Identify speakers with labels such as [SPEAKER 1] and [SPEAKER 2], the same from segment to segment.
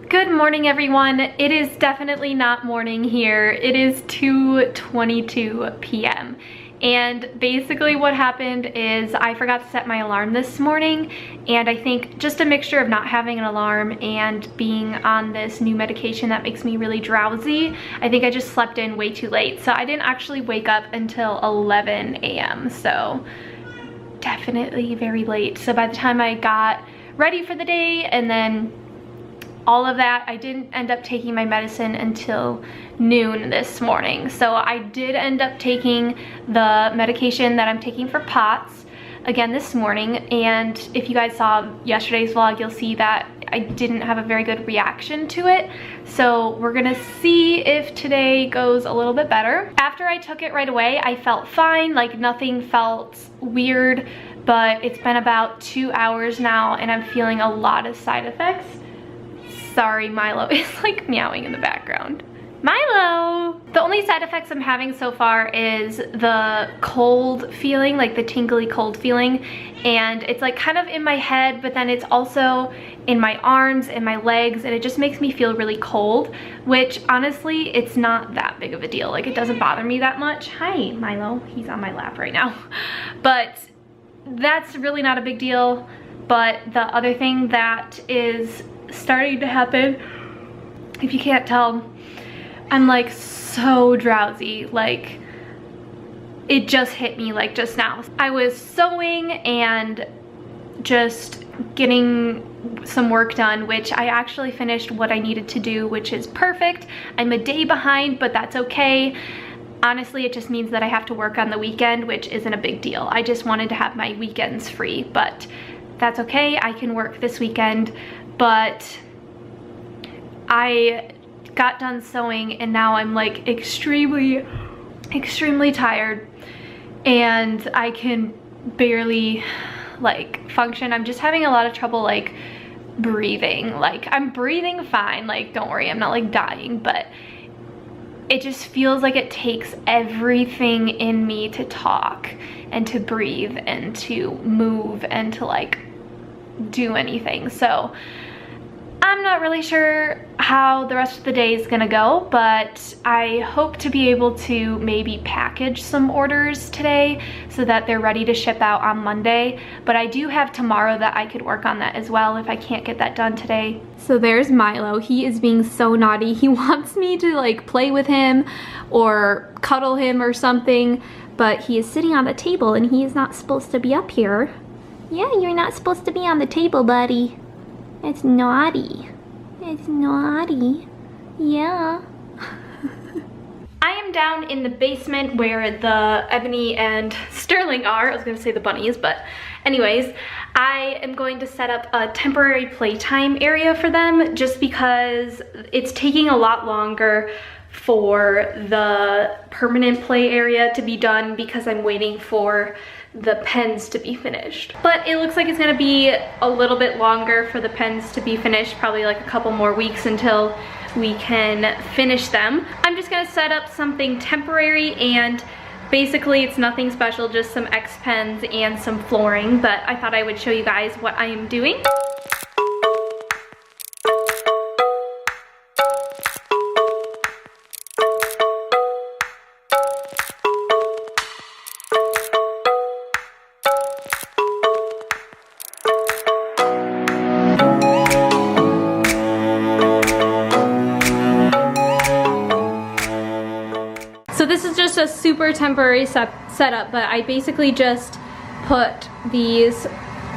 [SPEAKER 1] Good morning, everyone. It is definitely not morning here. It is 2:22 p.m. And basically what happened is I forgot to set my alarm this morning, and I think just a mixture of not having an alarm and being on this new medication that makes me really drowsy, I think I just slept in way too late. So I didn't actually wake up until 11 a.m. So definitely very late. So by the time I got ready for the day and then all of that, I didn't end up taking my medicine until noon this morning. So I did end up taking the medication that I'm taking for POTS again this morning. And if you guys saw yesterday's vlog, you'll see that I didn't have a very good reaction to it. So we're gonna see if today goes a little bit better. After I took it right away, I felt fine, like nothing felt weird, but it's been about 2 hours now and I'm feeling a lot of side effects. Sorry, Milo is like meowing in the background. Milo! The only side effects I'm having so far is the cold feeling, like the tingly cold feeling. And it's like kind of in my head, but then it's also in my arms and my legs, and it just makes me feel really cold, which honestly, it's not that big of a deal. Like it doesn't bother me that much. Hi, Milo, he's on my lap right now. But that's really not a big deal. But the other thing that is starting to happen, if you can't tell, I'm like so drowsy. Like it just hit me like just now. I was sewing and just getting some work done, which I actually finished what I needed to do, which is perfect. I'm a day behind, but that's okay. Honestly, it just means that I have to work on the weekend, which isn't a big deal. I just wanted to have my weekends free, but that's okay. I can work this weekend. But I got done sewing and now I'm like extremely tired and I can barely like function. I'm just having a lot of trouble like breathing. Like I'm breathing fine, like don't worry, I'm not like dying, but it just feels like it takes everything in me to talk and to breathe and to move and to like do anything. So I'm not really sure how the rest of the day is gonna go, but I hope to be able to maybe package some orders today so that they're ready to ship out on Monday. But I do have tomorrow that I could work on that as well if I can't get that done today. So there's Milo. He is being so naughty. He wants me to like play with him or cuddle him or something, but he is sitting on the table and he is not supposed to be up here. Yeah, you're not supposed to be on the table, buddy. It's naughty. It's naughty. Yeah. I am down in the basement where the Ebony and Sterling are. I was gonna say the bunnies, but anyways, I am going to set up a temporary playtime area for them just because it's taking a lot longer for the permanent play area to be done because I'm waiting for the pens to be finished. But it looks like it's gonna be a little bit longer for the pens to be finished, probably like a couple more weeks until we can finish them. I'm just gonna set up something temporary and basically it's nothing special, just some X pens and some flooring, but I thought I would show you guys what I am doing. This is just a super temporary setup, but I basically just put these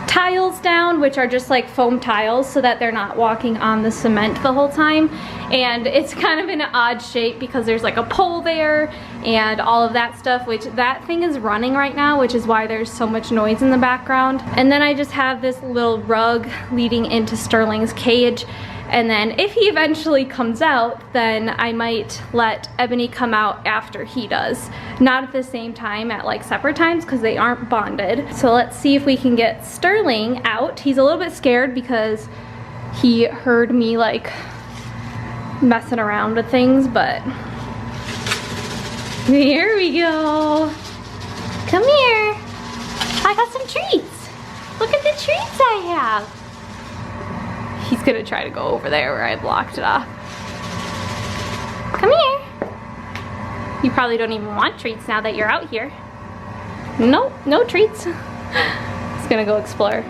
[SPEAKER 1] tiles down, which are just like foam tiles so that they're not walking on the cement the whole time. And it's kind of in an odd shape because there's like a pole there and all of that stuff, which that thing is running right now, which is why there's so much noise in the background. And then I just have this little rug leading into Sterling's cage. And then if he eventually comes out, then I might let Ebony come out after he does. Not at the same time, at like separate times, because they aren't bonded. So let's see if we can get Sterling out. He's a little bit scared because he heard me like messing around with things, but here we go. Come here. I got some treats. Look at the treats I have. He's gonna try to go over there where I blocked it off. Come here. You probably don't even want treats now that you're out here. Nope, no treats. It's gonna go explore.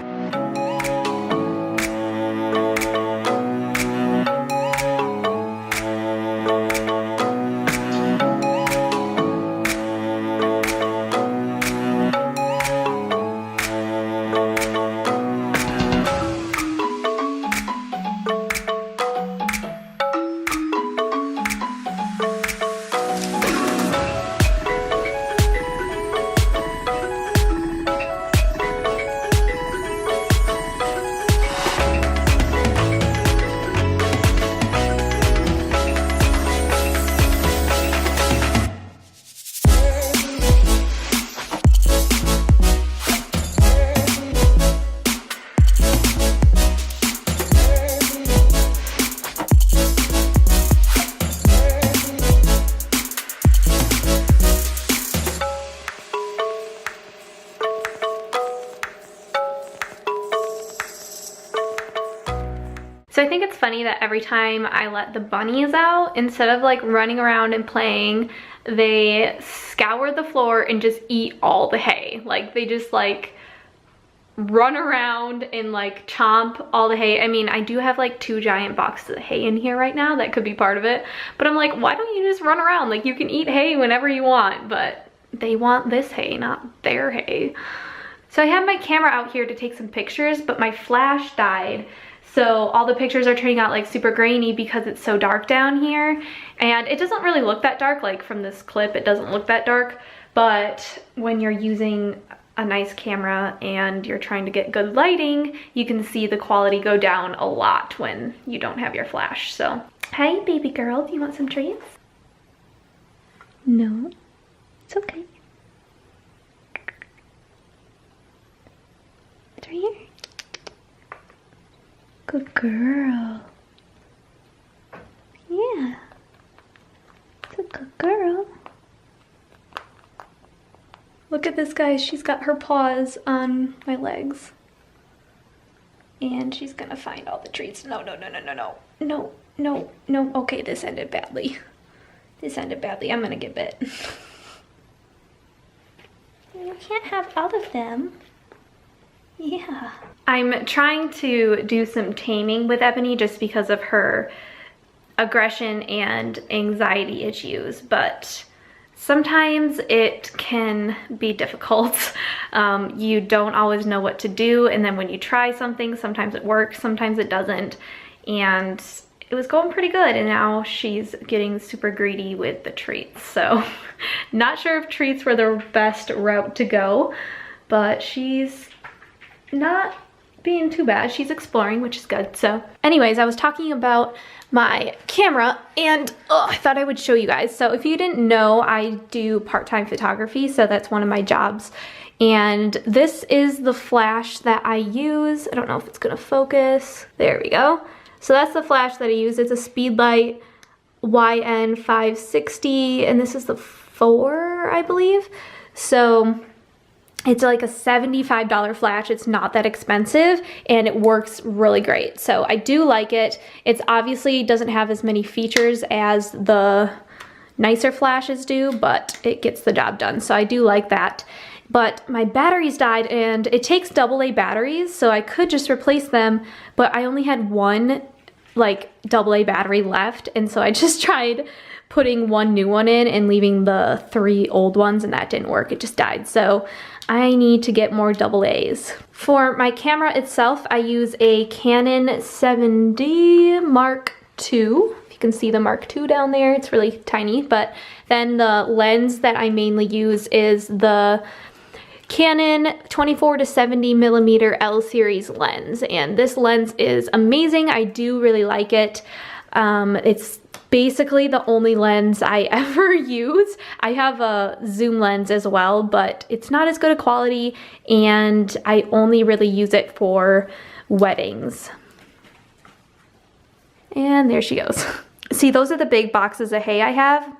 [SPEAKER 1] So I think it's funny that every time I let the bunnies out, instead of like running around and playing, they scour the floor and just eat all the hay. Like they just like run around and like chomp all the hay. I mean, I do have like 2 giant boxes of hay in here right now. That could be part of it. But I'm like, why don't you just run around? Like you can eat hay whenever you want, but they want this hay, not their hay. So I have my camera out here to take some pictures, but my flash died. So all the pictures are turning out like super grainy because it's so dark down here. And it doesn't really look that dark, like from this clip, it doesn't look that dark. But when you're using a nice camera and you're trying to get good lighting, you can see the quality go down a lot when you don't have your flash. So, hey baby girl, do you want some treats? No, it's okay. It's right here. Good girl. Yeah. It's a good girl. Look at this, guys. She's got her paws on my legs. And she's gonna find all the treats. No, no, no, no, no, no. No, no, no. Okay, this ended badly. This ended badly. I'm gonna get bit. You can't have all of them. Yeah. I'm trying to do some taming with Ebony just because of her aggression and anxiety issues, but sometimes it can be difficult. You don't always know what to do, and then when you try something, sometimes it works, sometimes it doesn't, and it was going pretty good, and now she's getting super greedy with the treats. So not sure if treats were the best route to go, but she's not being too bad. She's exploring, which is good. So anyways, I was talking about my camera and I thought I would show you guys. So if you didn't know, I do part-time photography, so that's one of my jobs. And this is the flash that I use. I don't know if it's gonna focus. There we go. So that's the flash that I use. It's a Speedlight YN560, and this is the 4, I believe. So it's like a $75 flash. It's not that expensive and it works really great. So I do like it. It's obviously doesn't have as many features as the nicer flashes do, but it gets the job done. So I do like that. But my batteries died, and it takes AA batteries, so I could just replace them, but I only had one like AA battery left, and so I just tried putting one new one in and leaving the 3 old ones, and that didn't work. It just died. So I need to get more AA's. For my camera itself, I use a Canon 7D Mark II. If you can see the Mark II down there, it's really tiny. But then the lens that I mainly use is the Canon 24 to 70 millimeter L series lens. And this lens is amazing. I do really like it. It's basically the only lens I ever use. I have a zoom lens as well, but it's not as good a quality, and I only really use it for weddings. And there she goes. See, those are the big boxes of hay I have.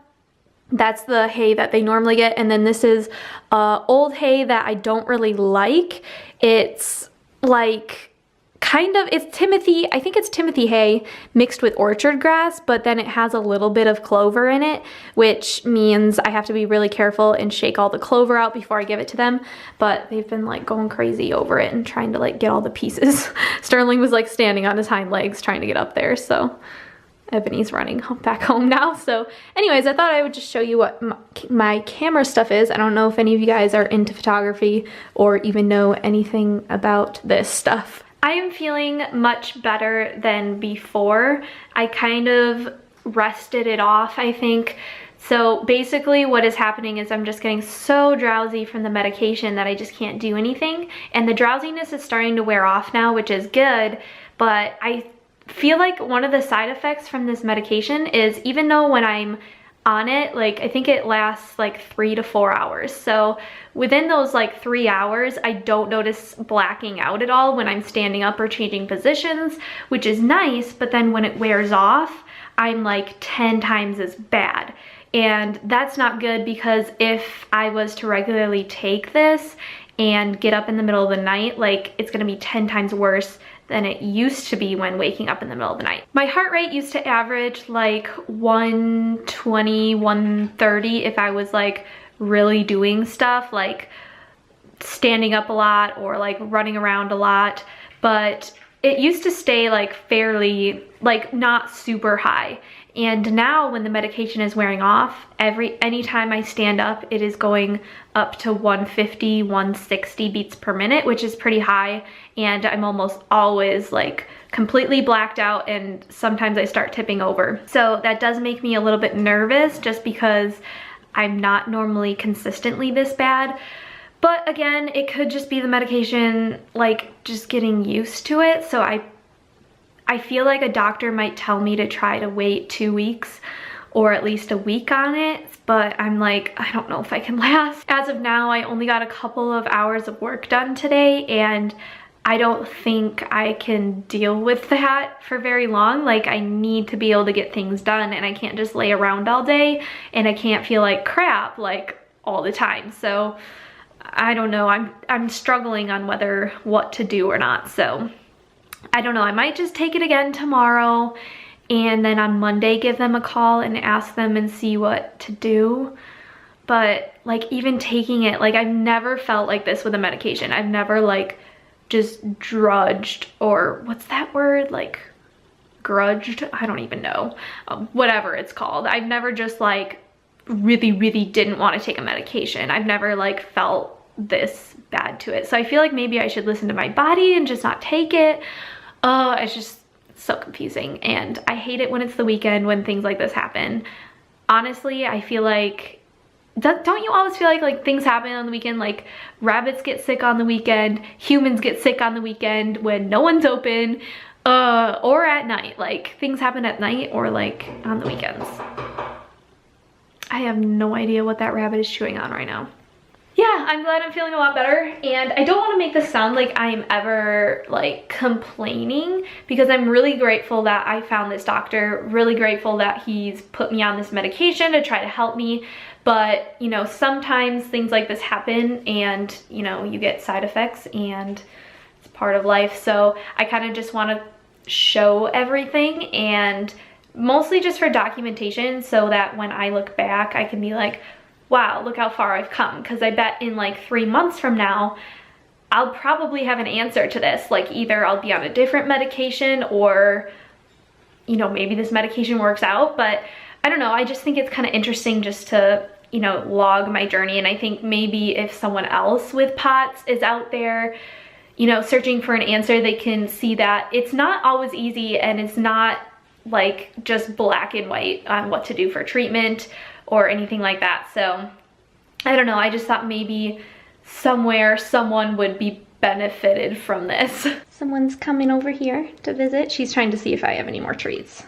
[SPEAKER 1] That's the hay that they normally get, and then this is old hay that I don't really like. It's like kind of, it's Timothy, I think it's Timothy hay mixed with orchard grass, but then it has a little bit of clover in it, which means I have to be really careful and shake all the clover out before I give it to them. But they've been like going crazy over it and trying to like get all the pieces. Sterling was like standing on his hind legs trying to get up there, so Ebony's running back home now. So anyways, I thought I would just show you what my camera stuff is. I don't know if any of you guys are into photography or even know anything about this stuff. I am feeling much better than before. I kind of rested it off, I think. So basically what is happening is I'm just getting so drowsy from the medication that I just can't do anything. And the drowsiness is starting to wear off now, which is good. But I feel like one of the side effects from this medication is, even though when I'm on it, like I think it lasts like 3 to 4 hours. So within those like 3 hours, I don't notice blacking out at all when I'm standing up or changing positions, which is nice. But then when it wears off, I'm like 10 times as bad. And that's not good, because if I was to regularly take this and get up in the middle of the night, like it's gonna be 10 times worse than it used to be when waking up in the middle of the night. My heart rate used to average like 120, 130 if I was like really doing stuff like standing up a lot or like running around a lot, but it used to stay like fairly, like not super high. And now when the medication is wearing off, anytime I stand up, it is going up to 150, 160 beats per minute, which is pretty high. And I'm almost always like completely blacked out, and sometimes I start tipping over. So that does make me a little bit nervous, just because I'm not normally consistently this bad. But again, it could just be the medication, like just getting used to it. So I feel like a doctor might tell me to try to wait 2 weeks or at least a week on it, but I'm like, I don't know if I can last. As of now, I only got a couple of hours of work done today, and I don't think I can deal with that for very long. Like, I need to be able to get things done, and I can't just lay around all day, and I can't feel like crap like all the time. So I don't know, I'm struggling on what to do or not. So I don't know, I might just take it again tomorrow, and then on Monday give them a call and ask them and see what to do. But like, even taking it, like I've never felt like this with a medication. I've never like just drudged, or what's that word, like grudged, I don't even know, whatever it's called. I've never just like really didn't want to take a medication. I've never like felt this bad to it. So I feel like maybe I should listen to my body and just not take it. It's just so confusing, and I hate it when it's the weekend when things like this happen. Honestly, I feel like, don't you always feel like things happen on the weekend? Like rabbits get sick on the weekend, humans get sick on the weekend when no one's open, or at night. Like things happen at night or like on the weekends. I have no idea what that rabbit is chewing on right now. Yeah, I'm glad I'm feeling a lot better, and I don't want to make this sound like I'm ever like complaining, because I'm really grateful that I found this doctor, really grateful that he's put me on this medication to try to help me. But you know, sometimes things like this happen, and you know, you get side effects, and it's part of life. So I kind of just want to show everything, and mostly just for documentation, so that when I look back I can be like, wow, look how far I've come. Because I bet in like 3 months from now, I'll probably have an answer to this. Like either I'll be on a different medication, or, you know, maybe this medication works out. But I don't know, I just think it's kind of interesting just to, you know, log my journey. And I think maybe if someone else with POTS is out there, you know, searching for an answer, they can see that it's not always easy, and it's not like just black and white on what to do for treatment or anything like that. So I don't know, I just thought maybe somewhere someone would be benefited from this. Someone's coming over here to visit. She's trying to see if I have any more treats.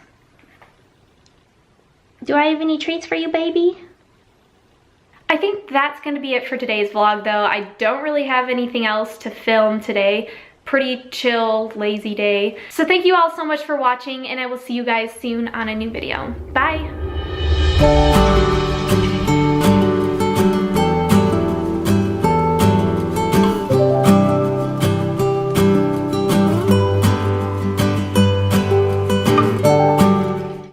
[SPEAKER 1] Do I have any treats for you, baby? I think that's gonna be it for today's vlog though. I don't really have anything else to film today. Pretty chill, lazy day. So thank you all so much for watching, and I will see you guys soon on a new video. Bye.